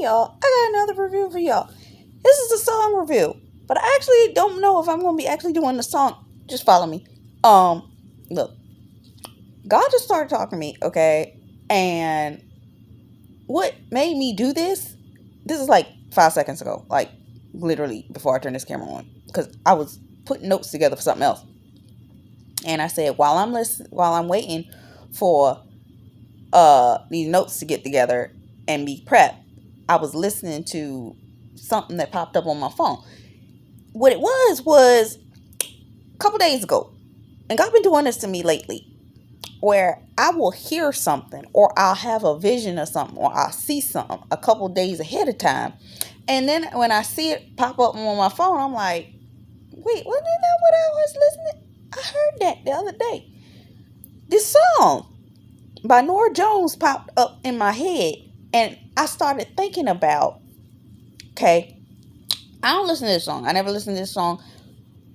Hey y'all, I got another review for y'all. This is a song review, but I actually don't know if I'm gonna be actually doing the song. Just follow me. Look, God just started talking to me, okay? And what made me do this? This is like 5 seconds ago, like literally before I turned this camera on, because I was putting notes together for something else. And I said, while I'm waiting for these notes to get together and be prepped, I was listening to something that popped up on my phone. What it was a couple days ago, and God been doing this to me lately, where I will hear something, or I'll have a vision of something, or I'll see something a couple days ahead of time, and then when I see it pop up on my phone, I'm like, wait, wasn't that what I was listening? I heard that the other day. This song by Nora Jones popped up in my head, and I started thinking about, okay, I don't listen to this song. I never listened to this song.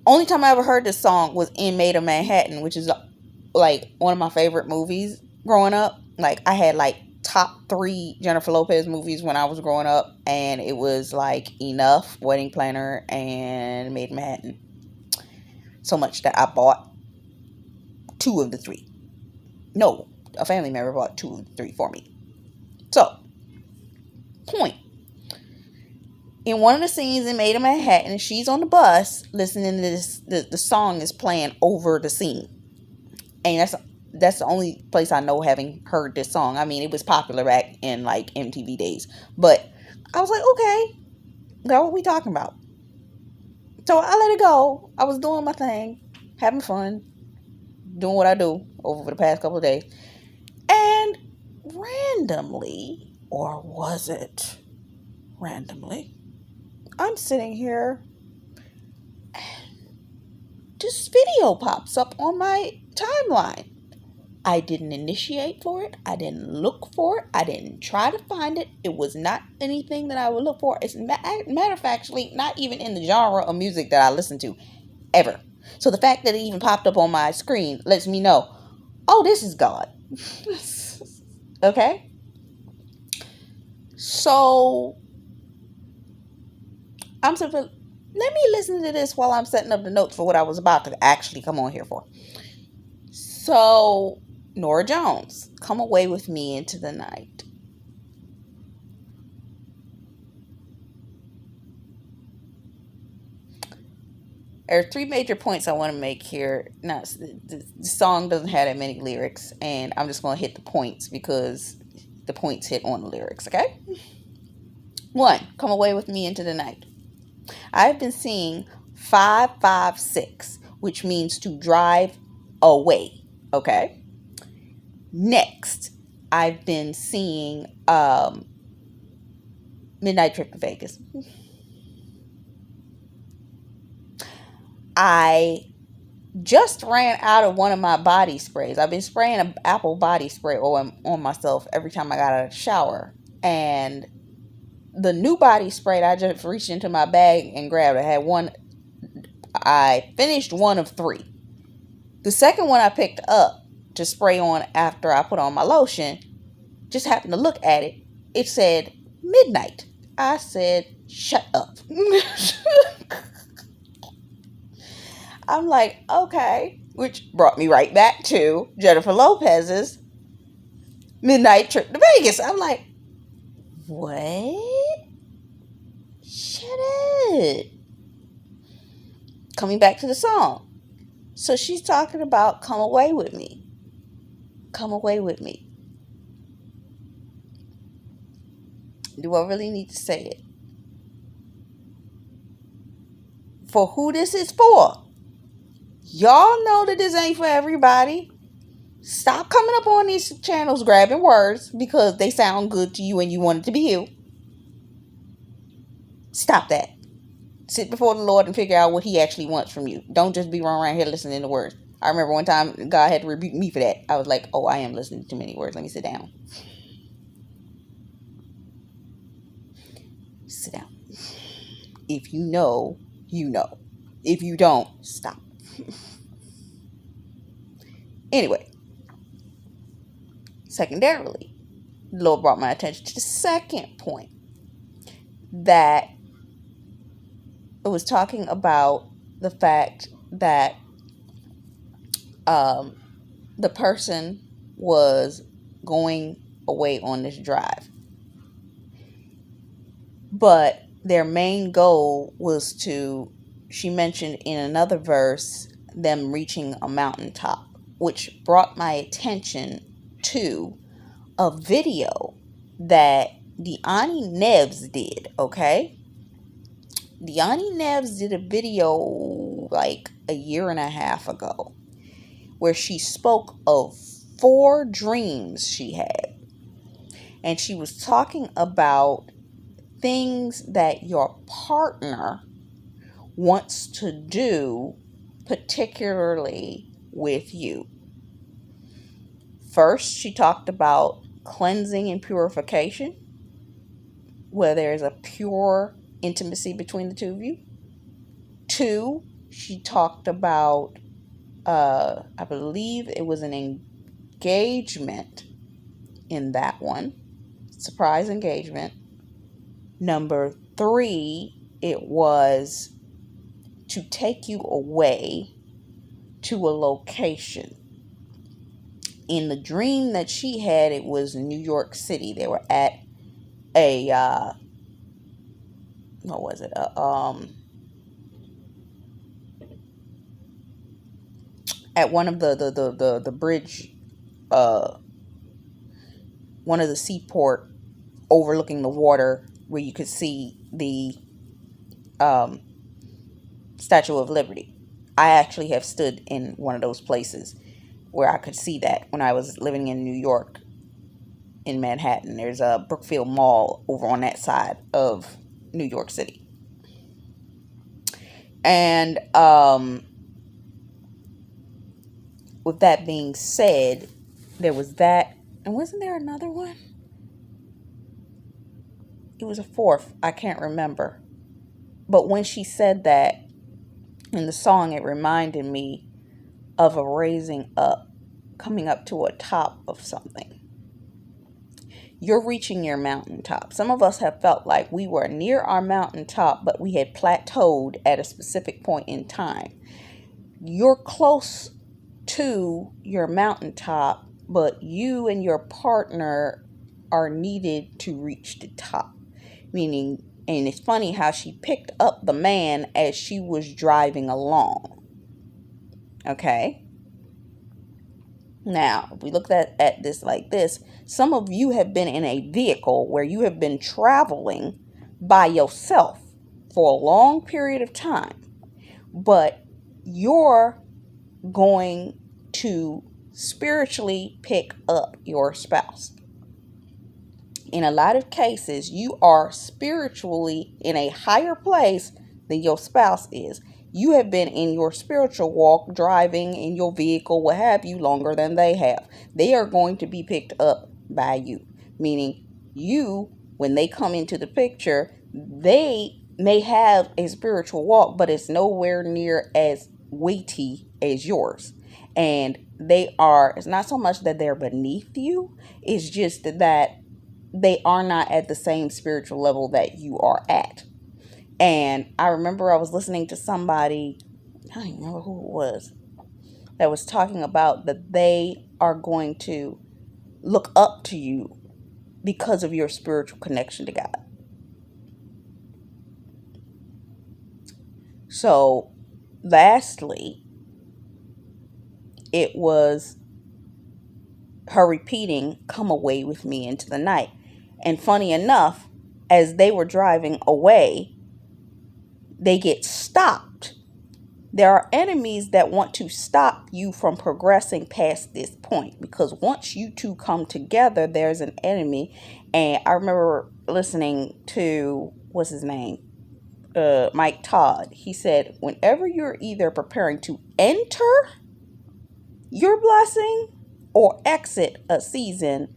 Only time I ever heard this song was in Maid of Manhattan, which is like one of my favorite movies growing up. Like, I had like top 3 Jennifer Lopez movies when I was growing up, and it was like Enough, Wedding Planner, and Maid of Manhattan. So much that I bought 2 of the 3. No, a family member bought 2 of the 3 for me. So, point. In one of the scenes in Maid of Manhattan, she's on the bus listening to this. The song is playing over the scene, and that's the only place I know having heard this song. I mean, it was popular back in like MTV days, but I was like, okay, girl, what we talking about? So I let it go. I was doing my thing, having fun, doing what I do over the past couple of days, and randomly, or was it randomly, I'm sitting here and this video pops up on my timeline. I didn't initiate for it. I didn't look for it. I didn't try to find it. It was not anything that I would look for. It's matter of fact, actually, not even in the genre of music that I listen to, ever. So the fact that it even popped up on my screen lets me know, oh, this is God. Okay? So I'm simply, let me listen to this while I'm setting up the notes for what I was about to actually come on here for. So, Nora Jones, Come Away With Me Into the Night. There are 3 major points I want to make here. Now, the song doesn't have that many lyrics, and I'm just going to hit the points because the points hit on the lyrics, okay? 1, Come Away With Me Into the Night. I've been seeing 556, which means to drive away, okay? Next, I've been seeing Midnight Trip to Vegas. I just ran out of one of my body sprays. I've been spraying an Apple body spray on myself every time I got out of the shower. And the new body spray that I just reached into my bag and grabbed, I finished 1 of 3. The second one I picked up to spray on after I put on my lotion, just happened to look at it. It said midnight. I said, shut up. I'm like, okay, which brought me right back to Jennifer Lopez's Midnight Trip to Vegas. I'm like, what? Shut up. Coming back to the song. So she's talking about come away with me. Come away with me. Do I really need to say it? For who this is for? Y'all know that this ain't for everybody. Stop coming up on these channels grabbing words because they sound good to you and you want it to be you. Stop that. Sit before the Lord and figure out what He actually wants from you. Don't just be running around here listening to words. I remember one time God had to rebuke me for that. I was like, oh, I am listening to too many words. Let me sit down. Sit down. If you know, you know. If you don't, stop. Anyway, secondarily, the Lord brought my attention to the second point. that it was talking about the fact that um, the person was going away on this drive, but their main goal was to, she mentioned in another verse, them reaching a mountaintop, which brought my attention to a video that Deani Neves did, okay? Deani Neves did a video like a year and a half ago where she spoke of 4 dreams she had. And she was talking about things that your partner wants to do, particularly with you. First, she talked about cleansing and purification, where there is a pure intimacy between the two of you. 2, she talked about, I believe it was an engagement in that one, surprise engagement. Number 3, it was to take you away to a location. In the dream that she had, it was New York City. They were at a what was it? At one of the bridge, one of the seaport overlooking the water, where you could see the Statue of Liberty. I actually have stood in one of those places where I could see that when I was living in New York, in Manhattan. There's a Brookfield Mall over on that side of New York City. And with that being said, there was that. And wasn't there another one? It was a 4th. I can't remember. But when she said that in the song, it reminded me of a raising up, coming up to a top of something. You're reaching your mountaintop. Some of us have felt like we were near our mountaintop, but we had plateaued at a specific point in time. You're close to your mountaintop, but you and your partner are needed to reach the top. Meaning, and it's funny how she picked up the man as she was driving along. Okay? Now, if we look at this like this, some of you have been in a vehicle where you have been traveling by yourself for a long period of time, but you're going to spiritually pick up your spouse. In a lot of cases, you are spiritually in a higher place than your spouse is. You have been in your spiritual walk, driving in your vehicle, what have you, longer than they have. They are going to be picked up by you. Meaning, you, when they come into the picture, they may have a spiritual walk, but it's nowhere near as weighty as yours. And it's not so much that they're beneath you, it's just that they are not at the same spiritual level that you are at. And I remember I was listening to somebody, I don't even remember who it was, that was talking about that they are going to look up to you because of your spiritual connection to God. So, lastly, it was her repeating, "Come away with me into the night." And funny enough, as they were driving away, they get stopped. There are enemies that want to stop you from progressing past this point, because once you two come together, there's an enemy. And I remember listening to, what's his name? Mike Todd. He said, whenever you're either preparing to enter your blessing or exit a season,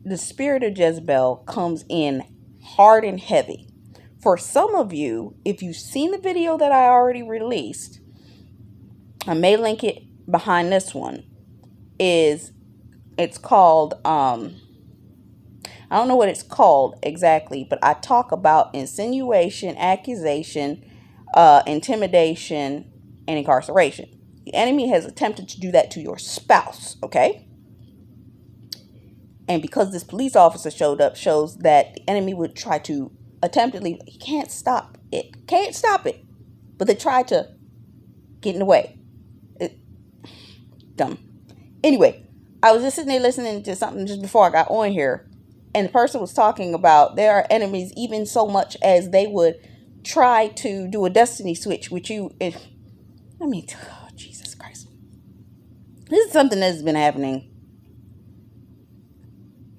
the spirit of Jezebel comes in hard and heavy. For some of you, if you've seen the video that I already released, I may link it behind this one, it's called, I I don't know what it's called exactly, but I talk about insinuation, accusation, intimidation, and incarceration. The enemy has attempted to do that to your spouse, okay? And because this police officer showed up, shows that the enemy would try to attemptedly, he can't stop it. Can't stop it. But they tried to get in the way. Dumb. Anyway, I was just sitting there listening to something just before I got on here, and the person was talking about there are enemies even so much as they would try to do a destiny switch with you. Oh, Jesus Christ. This is something that's been happening.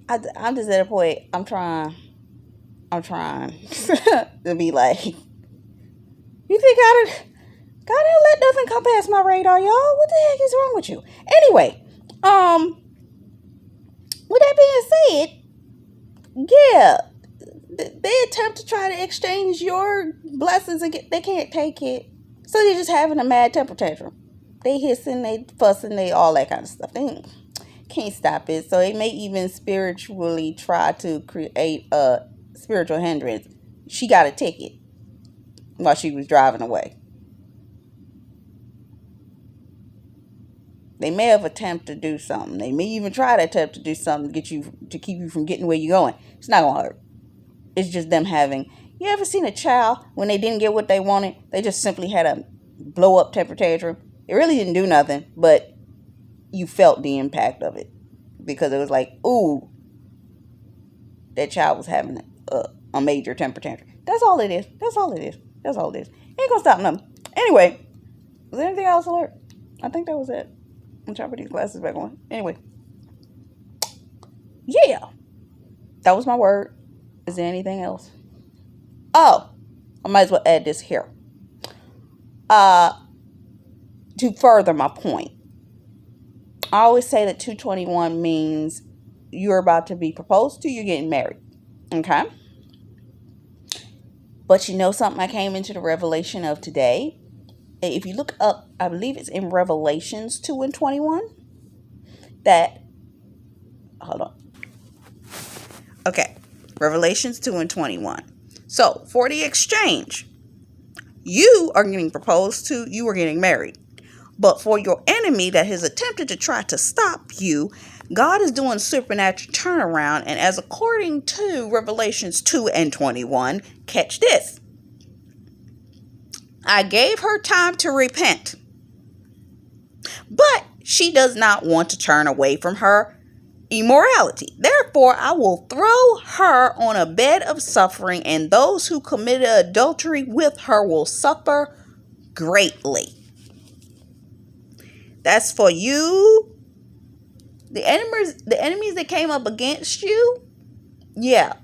I'm just at a point, I'm trying to be like, you think God didn't let nothing come past my radar, y'all? What the heck is wrong with you? Anyway, with that being said, yeah, they attempt to try to exchange your blessings and they can't take it. So they're just having a mad temper tantrum. They hissing, they fussing, they all that kind of stuff. They can't stop it. So they may even spiritually try to create a spiritual hindrance. She got a ticket while she was driving away. They may have attempted to do something. They may even try to attempt to do something to keep you from getting where you're going. It's not gonna hurt. It's just them having. You ever seen a child when they didn't get what they wanted? They just simply had a blow up temper tantrum. It really didn't do nothing, but you felt the impact of it because it was like, ooh, that child was having a major temper tantrum. That's all it is. That's all it is. That's all it is. Ain't gonna stop nothing. Anyway, was there anything else alert? I think that was it. I'm trying to put these glasses back on. Anyway. Yeah. That was my word. Is there anything else? Oh, I might as well add this here. To further my point. I always say that 221 means you're about to be proposed to, you're getting married. Okay? But you know something I came into the revelation of today? If you look up, I believe it's in Revelations 2 and 21. Hold on. Okay. Revelations 2 and 21. So, for the exchange, you are getting proposed to, you are getting married. But for your enemy that has attempted to try to stop you, God is doing supernatural turnaround. And as according to Revelations 2 and 21, catch this. I gave her time to repent, but she does not want to turn away from her immorality. Therefore, I will throw her on a bed of suffering, and those who committed adultery with her will suffer greatly. That's for you. The enemies that came up against you. Yeah.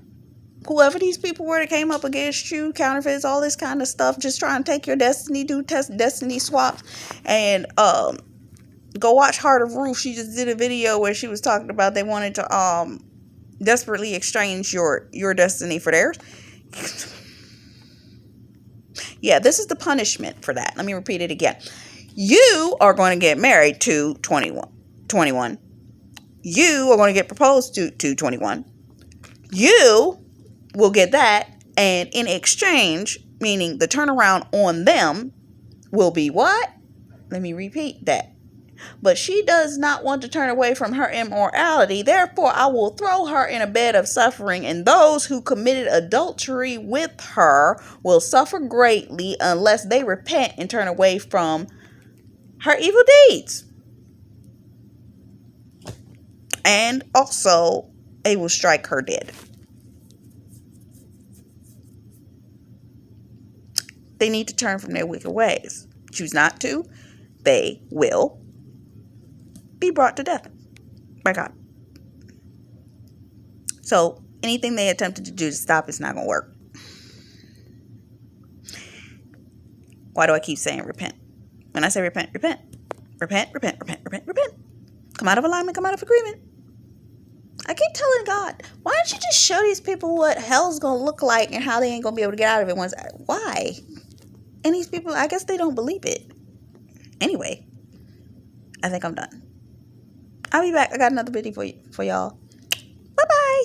Whoever these people were that came up against you, counterfeits, all this kind of stuff, just trying to take your destiny, do destiny swaps, and go watch Heart of Ruth. She just did a video where she was talking about they wanted to desperately exchange your destiny for theirs. Yeah, this is the punishment for that. Let me repeat it again. You are going to get married to 21. You are going to get proposed to 21. You will get that, and in exchange, meaning the turnaround on them will be what? Let me repeat that. But she does not want to turn away from her immorality. Therefore, I will throw her in a bed of suffering, and those who committed adultery with her will suffer greatly unless they repent and turn away from her evil deeds. And also, it will strike her dead. They need to turn from their wicked ways. Choose not to, they will be brought to death by God. So anything they attempted to do to stop it's not going to work. Why do I keep saying repent? When I say repent, repent. Repent, repent, repent, repent, repent. Come out of alignment, come out of agreement. I keep telling God, why don't you just show these people what hell's going to look like and how they ain't going to be able to get out of it once. Why? And these people, I guess they don't believe it. Anyway, I think I'm done. I'll be back. I got another video for y'all. Bye-bye.